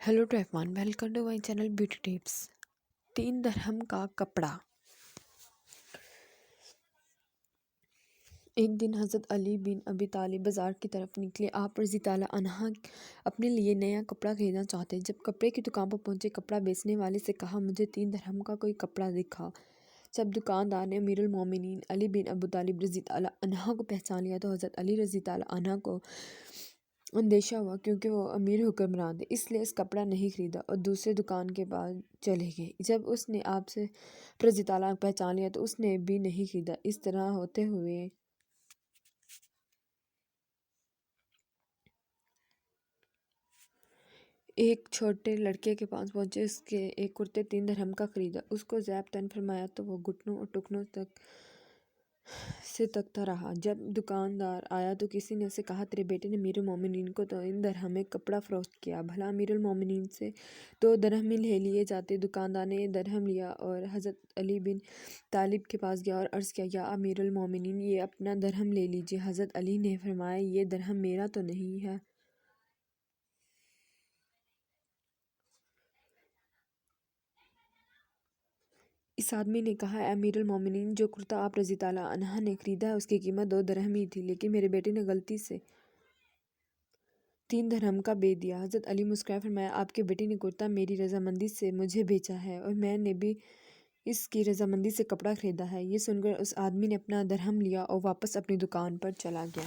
Hello to everyone, welcome to my channel beauty tips. 3 दिरहम का कपड़ा। एक दिन हज़रत अली बिन अबी तालिब बाज़ार की तरफ निकले। आप रज़ी ताला अन्हा अपने लिए नया कपड़ा खरीदना चाहते। जब कपड़े की दुकान पर पहुंचे, कपड़ा बेचने वाले से कहा, मुझे 3 दिरहम का कोई कपड़ा दिखा। जब दुकानदार ने अमीरुल मोमिनीन अली बिन अबू तालिब रज़ी ताला अन्हा को पहचान लिया तो हज़रत अली रज़ी ताला अन्हा को अंदेशा हुआ, क्योंकि वो अमीर हुक्मरान थे, इसलिए इस कपड़ा नहीं खरीदा और दूसरे दुकान के पास चले गए। जब उसने आपसे रज़ी ताला पहचान लिया तो उसने भी नहीं खरीदा। इस तरह होते हुए एक छोटे लड़के के पास पहुंचे। उसके एक कुर्ते 3 दिरहम का खरीदा। उसको ज़ैब तन फरमाया तो वो घुटनों और टुकनों तक से तकता रहा। जब दुकानदार आया तो किसी ने उसे कहा, तेरे बेटे ने अमीरुल मोमिनीन को 3 दिरहम में कपड़ा फरोख्त किया, भला अमीरुल मोमिनीन से 2 दिरहम ही ले लिए जाते। दुकानदार ने 1 दिरहम लिया और हज़रत अली बिन तालिब के पास गया और अर्ज़ किया, या अमीरुल मोमिनीन, ये अपना दिरहम ले लीजिए। हज़रत अली ने फरमाया, ये दिरहम मेरा तो नहीं है। इस आदमी ने कहा, अमीरुल मोमिनीन, जो कुर्ता आप रज़ी ताला अन्हा ने खरीदा है उसकी कीमत 2 दिरहम ही थी, लेकिन मेरे बेटे ने गलती से 3 दिरहम का बेच दिया। हज़रत अली मुस्कुराए फरमाया, आपके बेटे ने कुर्ता मेरी रजामंदी से मुझे बेचा है और मैंने भी इसकी रजामंदी से कपड़ा खरीदा है। ये सुनकर उस आदमी ने अपना दिरहम लिया और वापस अपनी दुकान पर चला गया।